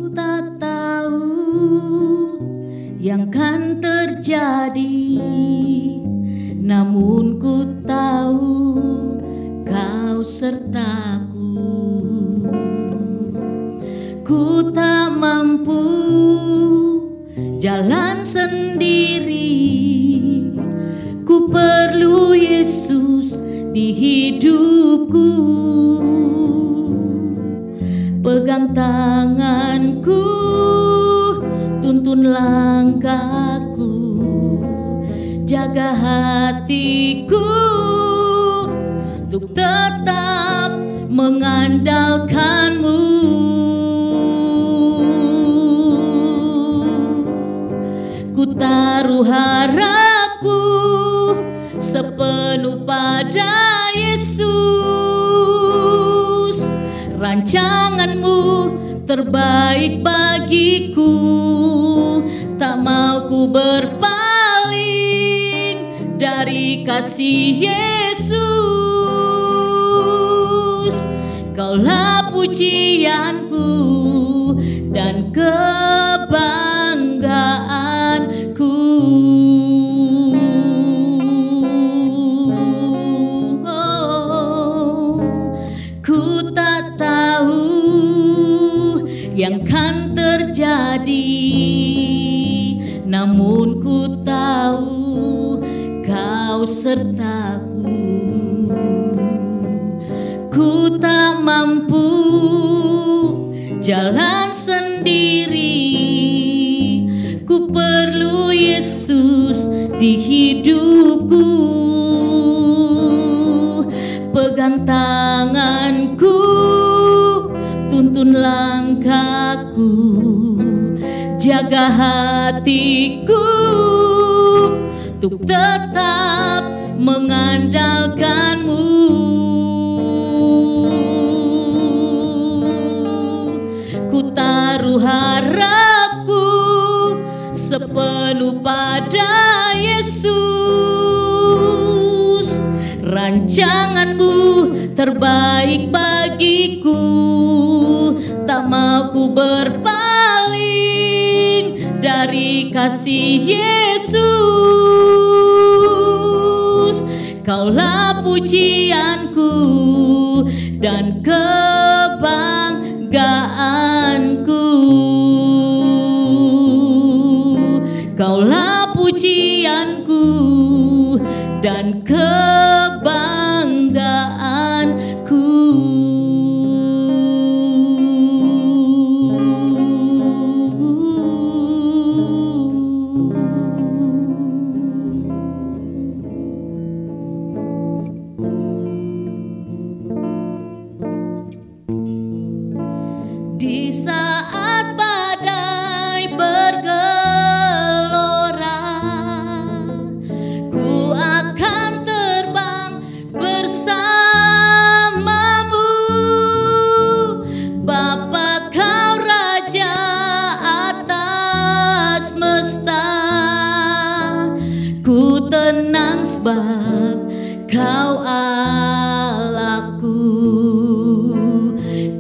tak tahu yang kan terjadi, namun ku tahu Kau sertaku. Ku tak mampu jalan sendiri, ku perlu Yesus di hidupku. Pegang tanganku, tuntun langkahku, jaga hatiku untuk tetap mengandalkan-Mu. Ku taruh harapku sepenuh pada Yesus. Rancangan-Mu terbaik bagiku, tak mau ku berpaling dari kasih Yesus. Kaulah pujianku dan kebanggaanku. Ku tak tahu yang kan terjadi, namun ku tahu Kau sertaku. Ku tak mampu jalan sendiri, ku perlu Yesus di hidupku. Pegang tanganku, tuntun langkahku, jaga hatiku untuk tetap mengandalkan-Mu. Ku taruh harapku sepenuh pada Yesus. Rancangan-Mu terbaik bagiku, tak mau ku berpaling dari kasih Yesus. Kaulah pujianku dan kebanggaanku. Kaulah pujianku dan kebanggaanku. Di saat badai bergelora, ku akan terbang bersamamu. Bapa, Kau Raja atas semesta, ku tenang sebab Kau Allahku.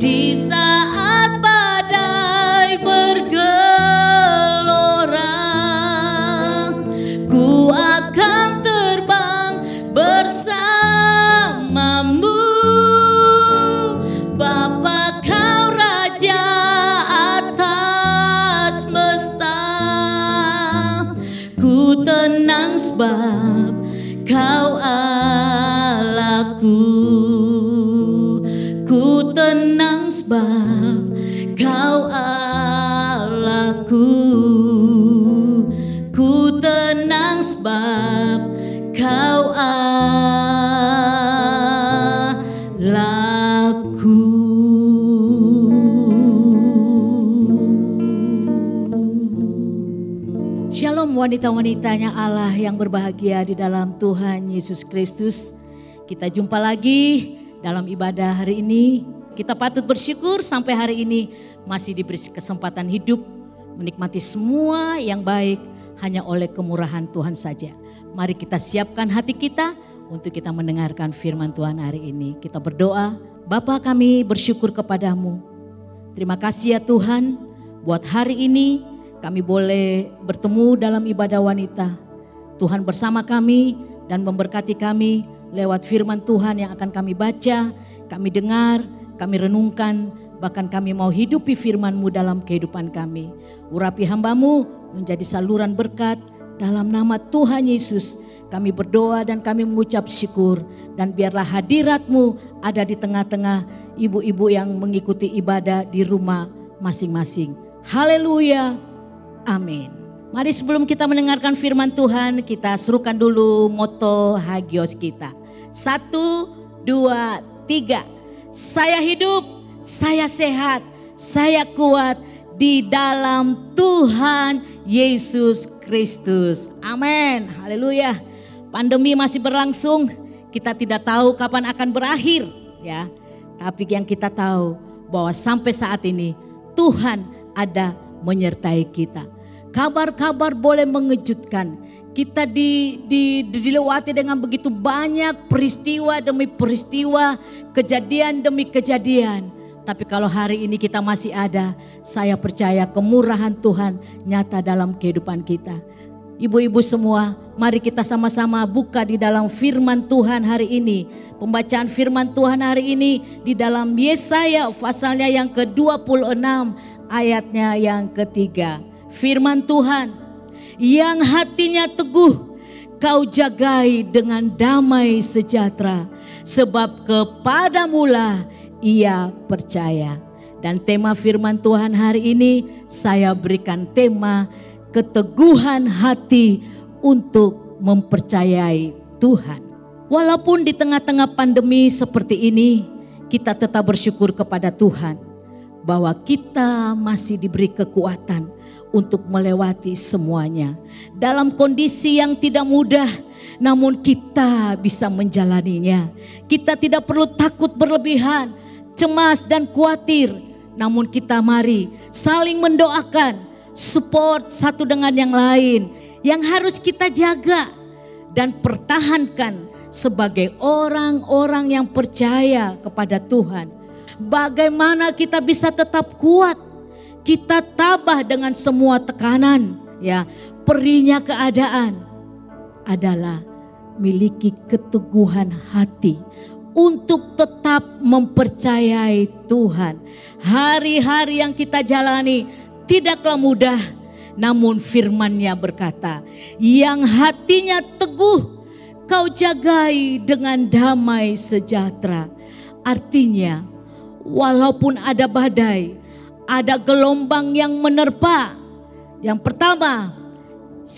Di saat badai bergelora, ku akan terbang bersamamu. Bapa, Kau Raja atas semesta, ku tenang sebab Kau Allahku. Ku tenang sebab Kau Allahku. Ku tenang sebab Kau Allahku. Shalom wanita-wanitanya Allah yang berbahagia di dalam Tuhan Yesus Kristus. Kita jumpa lagi dalam ibadah hari ini. Kita patut bersyukur sampai hari ini masih diberi kesempatan hidup, menikmati semua yang baik hanya oleh kemurahan Tuhan saja. Mari kita siapkan hati kita untuk kita mendengarkan firman Tuhan hari ini. Kita berdoa. Bapa, kami bersyukur kepadamu. Terima kasih ya Tuhan, buat hari ini kami boleh bertemu dalam ibadah wanita. Tuhan bersama kami dan memberkati kami lewat firman Tuhan yang akan kami baca, kami dengar, kami renungkan, bahkan kami mau hidupi firman-Mu dalam kehidupan kami. Urapi hamba-Mu menjadi saluran berkat. Dalam nama Tuhan Yesus kami berdoa dan kami mengucap syukur. Dan biarlah hadirat-Mu ada di tengah-tengah ibu-ibu yang mengikuti ibadah di rumah masing-masing. Haleluya, amin. Mari sebelum kita mendengarkan firman Tuhan, kita serukan dulu moto Hagios kita. 1, 2, 3. Saya hidup, saya sehat, saya kuat di dalam Tuhan Yesus Kristus. Amin. Haleluya. Pandemi masih berlangsung. Kita tidak tahu kapan akan berakhir, ya. Tapi yang kita tahu bahwa sampai saat ini Tuhan ada menyertai kita. Kabar-kabar boleh mengejutkan. Kita dilewati dengan begitu banyak peristiwa demi peristiwa, kejadian demi kejadian. Tapi kalau hari ini kita masih ada, saya percaya kemurahan Tuhan nyata dalam kehidupan kita. Ibu-ibu semua, mari kita sama-sama buka di dalam firman Tuhan hari ini. Pembacaan firman Tuhan hari ini di dalam Yesaya pasalnya yang ke-26 ayatnya yang ketiga. Firman Tuhan, yang hatinya teguh kau jagai dengan damai sejahtera, sebab kepadamulah ia percaya. Dan tema firman Tuhan hari ini saya berikan tema keteguhan hati untuk mempercayai Tuhan. Walaupun di tengah-tengah pandemi seperti ini, kita tetap bersyukur kepada Tuhan bahwa kita masih diberi kekuatan untuk melewati semuanya. Dalam kondisi yang tidak mudah, namun kita bisa menjalaninya. Kita tidak perlu takut berlebihan, cemas dan khawatir. Namun kita mari saling mendoakan, support satu dengan yang lain. Yang harus kita jaga dan pertahankan sebagai orang-orang yang percaya kepada Tuhan. Bagaimana kita bisa tetap kuat? Kita tabah dengan semua tekanan, ya. Perihnya keadaan adalah miliki keteguhan hati untuk tetap mempercayai Tuhan. Hari-hari yang kita jalani tidaklah mudah, namun firman-Nya berkata, yang hatinya teguh kau jagai dengan damai sejahtera. Artinya, walaupun ada badai, ada gelombang yang menerpa, yang pertama,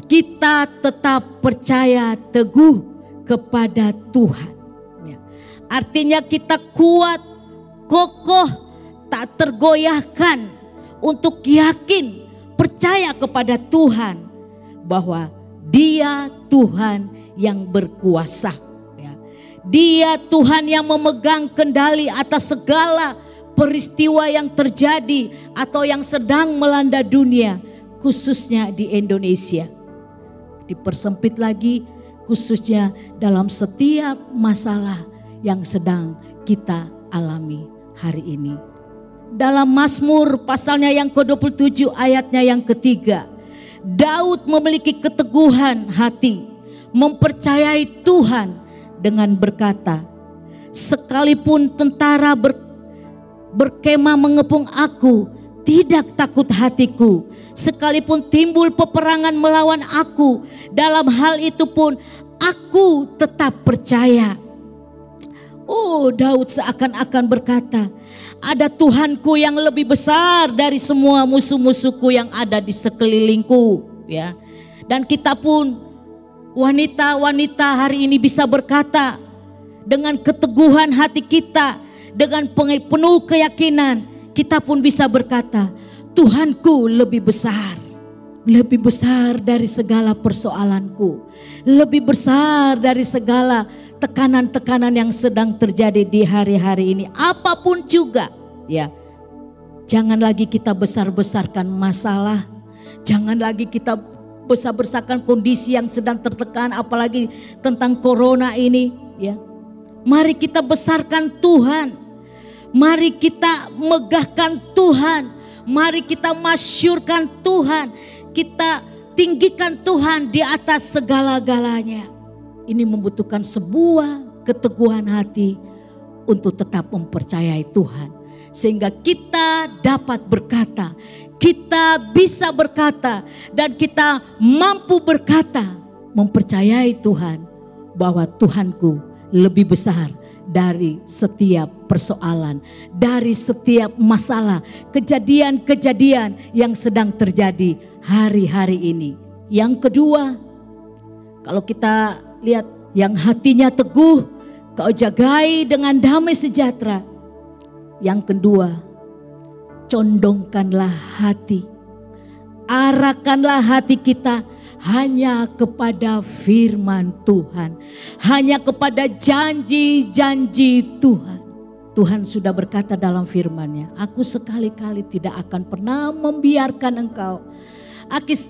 kita tetap percaya teguh kepada Tuhan. Artinya kita kuat, kokoh, tak tergoyahkan untuk yakin, percaya kepada Tuhan bahwa Dia Tuhan yang berkuasa. Dia Tuhan yang memegang kendali atas segala peristiwa yang terjadi atau yang sedang melanda dunia, khususnya di Indonesia. Dipersempit lagi, khususnya dalam setiap masalah yang sedang kita alami hari ini. Dalam Mazmur pasalnya yang ke-27 ayatnya yang ketiga, Daud memiliki keteguhan hati, mempercayai Tuhan dengan berkata, sekalipun tentara berkemah mengepung aku, tidak takut hatiku. Sekalipun timbul peperangan melawan aku, dalam hal itu pun aku tetap percaya. Oh, Daud seakan-akan berkata, ada Tuhanku yang lebih besar dari semua musuh-musuhku yang ada di sekelilingku, ya. Dan kita pun wanita-wanita hari ini bisa berkata dengan keteguhan hati kita, dengan penuh keyakinan, kita pun bisa berkata, Tuhanku lebih besar dari segala persoalanku, lebih besar dari segala tekanan-tekanan yang sedang terjadi di hari-hari ini. Apapun juga, ya, jangan lagi kita besar-besarkan masalah, jangan lagi kita besar-besarkan kondisi yang sedang tertekan, apalagi tentang corona ini, ya. Mari kita besarkan Tuhan. Mari kita megahkan Tuhan. Mari kita masyurkan Tuhan. Kita tinggikan Tuhan di atas segala-galanya. Ini membutuhkan sebuah keteguhan hati untuk tetap mempercayai Tuhan. Sehingga kita dapat berkata, kita bisa berkata, dan kita mampu berkata, mempercayai Tuhan bahwa Tuhanku lebih besar dari setiap persoalan, dari setiap masalah, kejadian-kejadian yang sedang terjadi hari-hari ini. Yang kedua, kalau kita lihat, yang hatinya teguh, kau jagai dengan damai sejahtera. Yang kedua, condongkanlah hati, arahkanlah hati kita hanya kepada firman Tuhan, hanya kepada janji-janji Tuhan. Tuhan sudah berkata dalam firman-Nya, aku sekali-kali tidak akan pernah membiarkan engkau.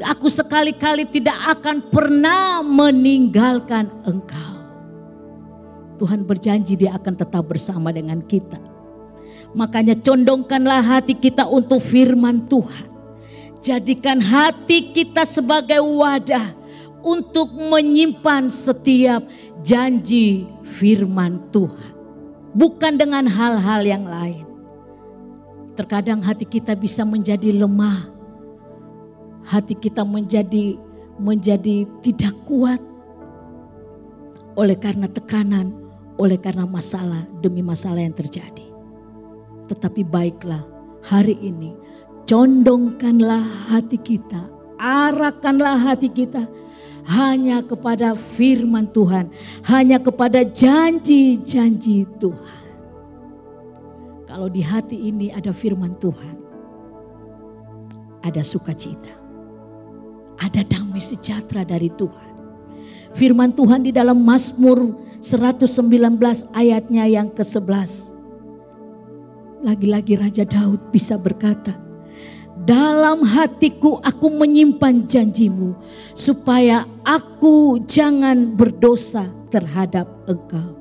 Aku sekali-kali tidak akan pernah meninggalkan engkau. Tuhan berjanji Dia akan tetap bersama dengan kita. Makanya condongkanlah hati kita untuk firman Tuhan. Jadikan hati kita sebagai wadah untuk menyimpan setiap janji firman Tuhan. Bukan dengan hal-hal yang lain. Terkadang hati kita bisa menjadi lemah. Hati kita menjadi tidak kuat. Oleh karena tekanan, oleh karena masalah demi masalah yang terjadi. Tetapi baiklah hari ini, condongkanlah hati kita, arahkanlah hati kita hanya kepada firman Tuhan, hanya kepada janji-janji Tuhan. Kalau di hati ini ada firman Tuhan, ada sukacita, ada damai sejahtera dari Tuhan. Firman Tuhan di dalam Mazmur 119 ayatnya yang ke-11. Lagi-lagi Raja Daud bisa berkata, dalam hatiku aku menyimpan janjimu, supaya aku jangan berdosa terhadap engkau.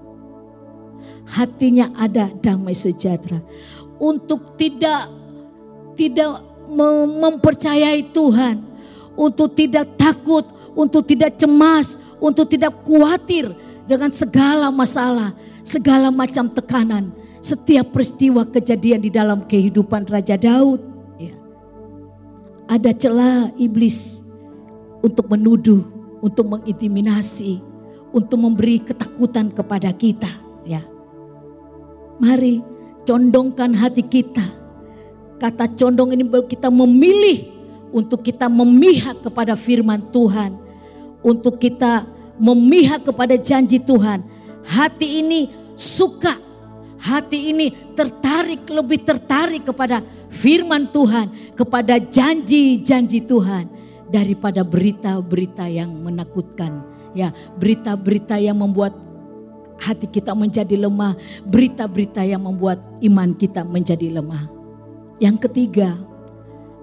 Hatinya ada damai sejahtera untuk tidak mempercayai Tuhan, untuk tidak takut, untuk tidak cemas, untuk tidak khawatir dengan segala masalah, segala macam tekanan, setiap peristiwa kejadian di dalam kehidupan Raja Daud. Ya. Ada celah iblis untuk menuduh, untuk mengintimidasi, untuk memberi ketakutan kepada kita. Ya. Mari condongkan hati kita. Kata condong ini kita memilih untuk kita memihak kepada firman Tuhan, untuk kita memihak kepada janji Tuhan. Hati ini suka, hati ini lebih tertarik kepada firman Tuhan, kepada janji-janji Tuhan daripada berita-berita yang menakutkan, ya, berita-berita yang membuat hati kita menjadi lemah, berita-berita yang membuat iman kita menjadi lemah. Yang ketiga,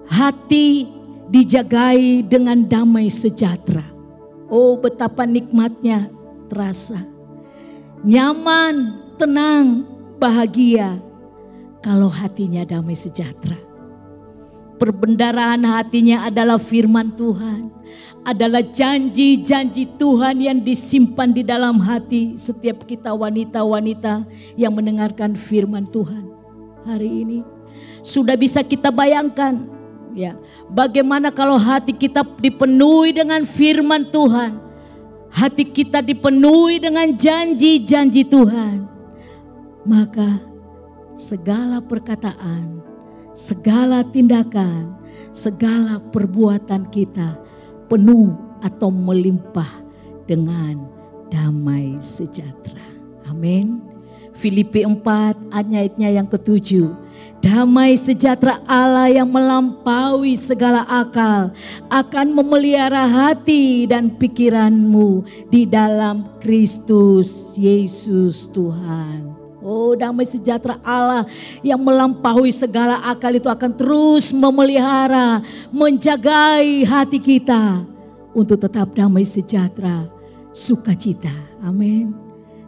hati dijagai dengan damai sejahtera. Oh, betapa nikmatnya terasa. Nyaman, tenang, bahagia kalau hatinya damai sejahtera. Perbendaharaan hatinya adalah firman Tuhan, adalah janji-janji Tuhan yang disimpan di dalam hati setiap kita wanita-wanita yang mendengarkan firman Tuhan hari ini. Sudah bisa kita bayangkan, ya, bagaimana kalau hati kita dipenuhi dengan firman Tuhan, hati kita dipenuhi dengan janji-janji Tuhan, maka segala perkataan, segala tindakan, segala perbuatan kita penuh atau melimpah dengan damai sejahtera. Amin. Filipi 4 ayatnya yang ke-7. Damai sejahtera Allah yang melampaui segala akal akan memelihara hati dan pikiranmu di dalam Kristus Yesus Tuhan. Oh, damai sejahtera Allah yang melampaui segala akal itu akan terus memelihara, menjagai hati kita untuk tetap damai sejahtera, sukacita. Amin.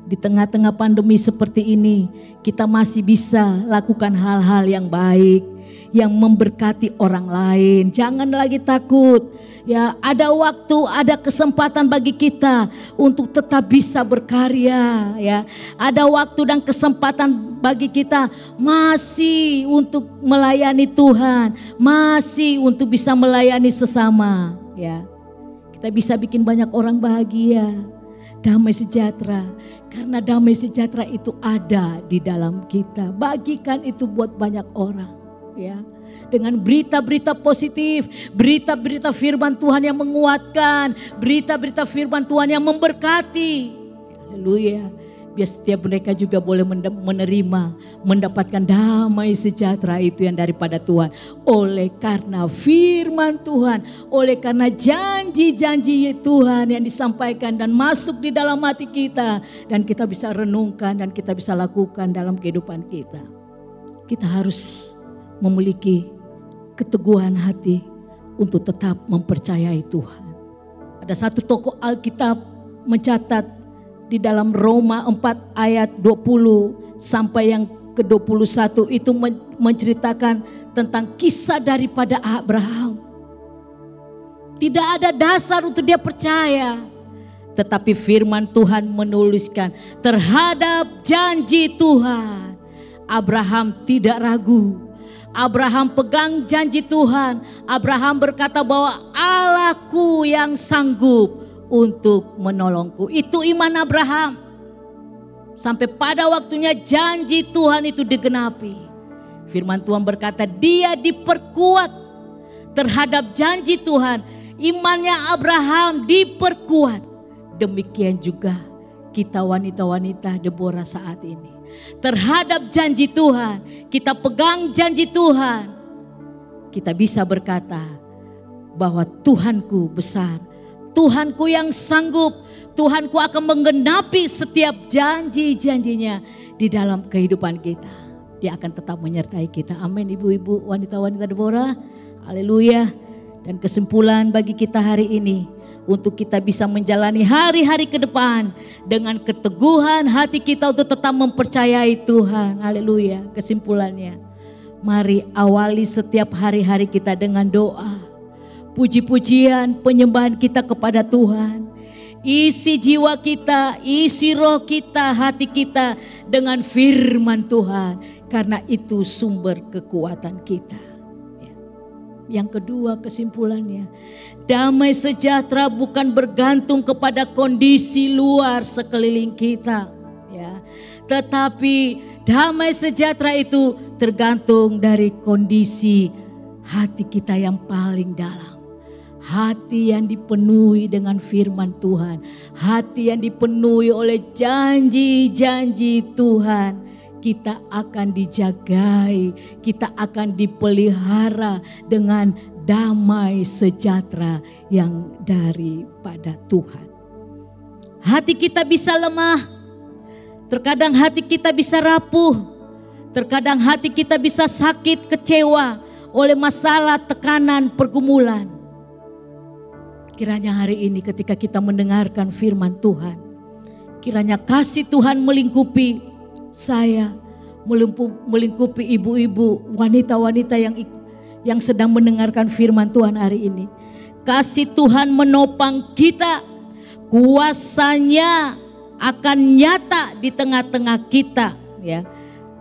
Di tengah-tengah pandemi seperti ini, kita masih bisa lakukan hal-hal yang baik. yang memberkati orang lain. Jangan lagi takut. Ya, ada waktu, ada kesempatan bagi kita untuk tetap bisa berkarya, ya. Ada waktu dan kesempatan bagi kita masih untuk melayani Tuhan, masih untuk bisa melayani sesama, ya. Kita bisa bikin banyak orang bahagia. Damai sejahtera, karena damai sejahtera itu ada di dalam kita. Bagikan itu buat banyak orang, ya. Dengan berita-berita positif, berita-berita firman Tuhan yang menguatkan, berita-berita firman Tuhan yang memberkati. Haleluya. Biar setiap mereka juga boleh menerima, mendapatkan damai sejahtera itu yang daripada Tuhan. Oleh karena firman Tuhan, oleh karena janji-janji Tuhan yang disampaikan dan masuk di dalam hati kita. Dan kita bisa renungkan dan kita bisa lakukan dalam kehidupan kita. Kita harus memiliki keteguhan hati untuk tetap mempercayai Tuhan. Ada satu tokoh Alkitab mencatat di dalam Roma 4 ayat 20 sampai yang ke-21 itu menceritakan tentang kisah daripada Abraham. Tidak ada dasar untuk dia percaya. Tetapi firman Tuhan menuliskan terhadap janji Tuhan. Abraham tidak ragu. Abraham pegang janji Tuhan. Abraham berkata bahwa Allahku yang sanggup untuk menolongku. Itu iman Abraham. Sampai pada waktunya janji Tuhan itu digenapi. Firman Tuhan berkata dia diperkuat terhadap janji Tuhan. Imannya Abraham diperkuat. Demikian juga kita wanita-wanita Deborah saat ini. Terhadap janji Tuhan, kita pegang janji Tuhan. Kita bisa berkata bahwa Tuhanku besar. Tuhanku yang sanggup, Tuhanku akan menggenapi setiap janji-janjinya di dalam kehidupan kita. Dia akan tetap menyertai kita. Amin, ibu-ibu, wanita-wanita Deborah. Haleluya. Dan kesimpulan bagi kita hari ini, untuk kita bisa menjalani hari-hari ke depan dengan keteguhan hati kita untuk tetap mempercayai Tuhan. Haleluya. Kesimpulannya, mari awali setiap hari-hari kita dengan doa. Puji-pujian, penyembahan kita kepada Tuhan. Isi jiwa kita, isi roh kita, hati kita dengan firman Tuhan. Karena itu sumber kekuatan kita. Yang kedua kesimpulannya, damai sejahtera bukan bergantung kepada kondisi luar sekeliling kita, ya. Tetapi damai sejahtera itu tergantung dari kondisi hati kita yang paling dalam. Hati yang dipenuhi dengan firman Tuhan. Hati yang dipenuhi oleh janji-janji Tuhan. Kita akan dijagai, kita akan dipelihara dengan damai sejahtera yang daripada Tuhan. Hati kita bisa lemah, terkadang hati kita bisa rapuh, terkadang hati kita bisa sakit, kecewa oleh masalah, tekanan, pergumulan. Kiranya hari ini ketika kita mendengarkan firman Tuhan, kiranya kasih Tuhan melingkupi saya, melingkupi ibu-ibu, wanita-wanita yang sedang mendengarkan firman Tuhan hari ini. Kasih Tuhan menopang kita, kuasanya akan nyata di tengah-tengah kita, ya.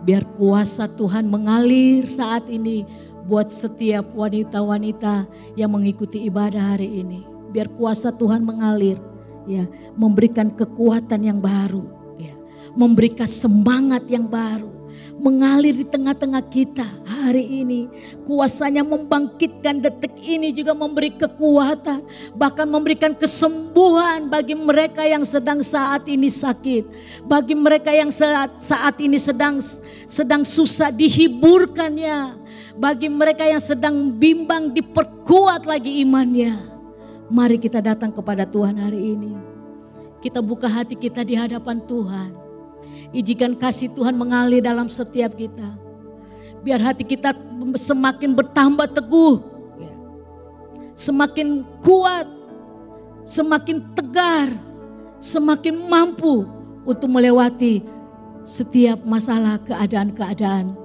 Biar kuasa Tuhan mengalir saat ini buat setiap wanita-wanita yang mengikuti ibadah hari ini. Biar kuasa Tuhan mengalir, ya, memberikan kekuatan yang baru, ya, memberikan semangat yang baru, mengalir di tengah-tengah kita hari ini. Kuasanya membangkitkan detik ini juga memberi kekuatan, bahkan memberikan kesembuhan bagi mereka yang sedang saat ini sakit, bagi mereka yang saat ini sedang susah, dihiburkannya, bagi mereka yang sedang bimbang diperkuat lagi imannya. Mari kita datang kepada Tuhan hari ini. Kita buka hati kita di hadapan Tuhan. Izinkan kasih Tuhan mengalir dalam setiap kita. Biar hati kita semakin bertambah teguh, semakin kuat, semakin tegar, semakin mampu untuk melewati setiap masalah, keadaan-keadaan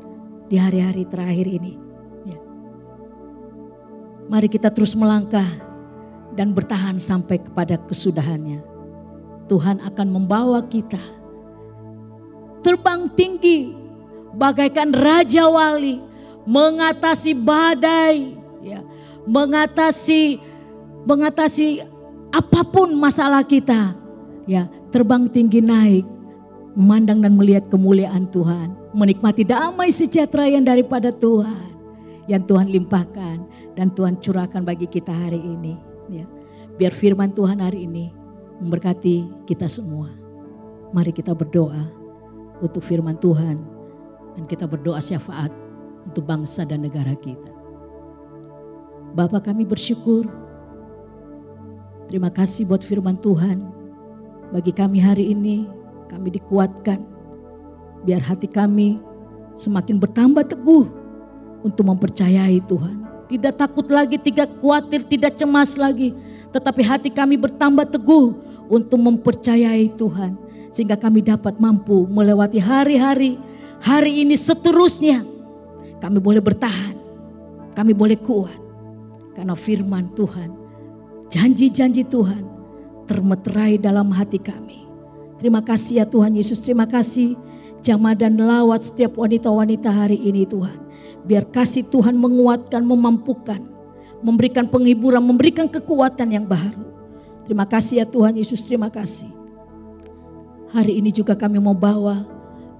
di hari-hari terakhir ini. Mari kita terus melangkah dan bertahan sampai kepada kesudahannya. Tuhan akan membawa kita terbang tinggi bagaikan Raja Wali, mengatasi badai, ya, mengatasi apapun masalah kita, ya, terbang tinggi naik, memandang dan melihat kemuliaan Tuhan, menikmati damai sejahtera yang daripada Tuhan, yang Tuhan limpahkan dan Tuhan curahkan bagi kita hari ini, ya. Biar firman Tuhan hari ini memberkati kita semua. Mari kita berdoa untuk firman Tuhan dan kita berdoa syafaat untuk bangsa dan negara kita. Bapa, kami bersyukur. Terima kasih buat firman Tuhan. Bagi kami hari ini, kami dikuatkan. Biar hati kami semakin bertambah teguh untuk mempercayai Tuhan. Tidak takut lagi, tidak khawatir, tidak cemas lagi. Tetapi hati kami bertambah teguh untuk mempercayai Tuhan. Sehingga kami dapat mampu melewati hari-hari ini seterusnya. Kami boleh bertahan, kami boleh kuat. Karena firman Tuhan, janji-janji Tuhan termeterai dalam hati kami. Terima kasih ya Tuhan Yesus, terima kasih jamaah dan lawat setiap wanita-wanita hari ini Tuhan. Biar kasih Tuhan menguatkan, memampukan, memberikan penghiburan, memberikan kekuatan yang baru. Terima kasih ya Tuhan Yesus, terima kasih. Hari ini juga kami mau bawa,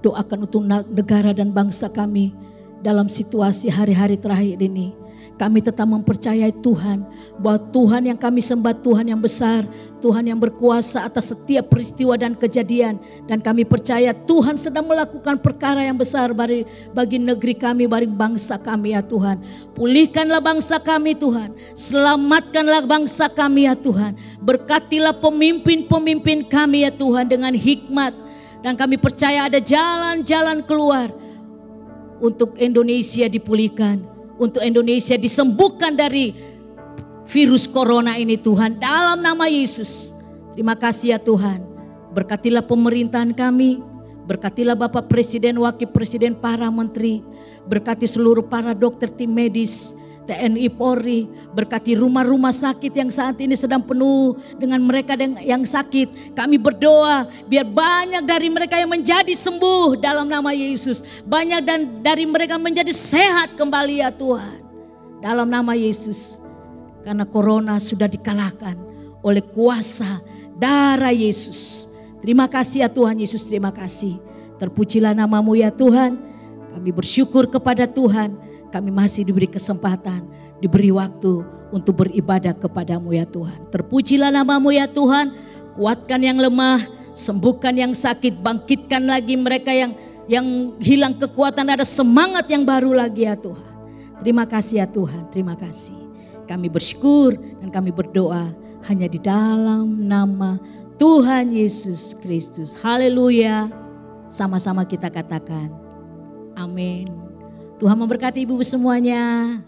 doakan untuk negara dan bangsa kami dalam situasi hari-hari terakhir ini. Kami tetap mempercayai Tuhan, bahwa Tuhan yang kami sembah Tuhan yang besar, Tuhan yang berkuasa atas setiap peristiwa dan kejadian. Dan kami percaya Tuhan sedang melakukan perkara yang besar bagi negeri kami, bagi bangsa kami ya Tuhan. Pulihkanlah bangsa kami Tuhan, selamatkanlah bangsa kami ya Tuhan. Berkatilah pemimpin-pemimpin kami ya Tuhan dengan hikmat. Dan kami percaya ada jalan-jalan keluar untuk Indonesia dipulihkan, untuk Indonesia disembuhkan dari virus corona ini Tuhan, dalam nama Yesus. Terima kasih ya Tuhan. Berkatilah pemerintahan kami, berkatilah Bapak Presiden, Wakil Presiden, para menteri, berkati seluruh para dokter, tim medis, TNI, Polri, berkati rumah-rumah sakit yang saat ini sedang penuh dengan mereka yang sakit. Kami berdoa biar banyak dari mereka yang menjadi sembuh dalam nama Yesus. Banyak dari mereka menjadi sehat kembali ya Tuhan, dalam nama Yesus. Karena corona sudah dikalahkan oleh kuasa darah Yesus. Terima kasih ya Tuhan Yesus, terima kasih. Terpujilah namamu ya Tuhan. Kami bersyukur kepada Tuhan. Kami masih diberi kesempatan, diberi waktu untuk beribadah kepadamu ya Tuhan. Terpujilah namamu ya Tuhan. Kuatkan yang lemah, sembuhkan yang sakit, bangkitkan lagi mereka yang hilang kekuatan, ada semangat yang baru lagi ya Tuhan. Terima kasih ya Tuhan, terima kasih. Kami bersyukur dan kami berdoa hanya di dalam nama Tuhan Yesus Kristus. Haleluya. Sama-sama kita katakan amin. Tuhan memberkati ibu semuanya.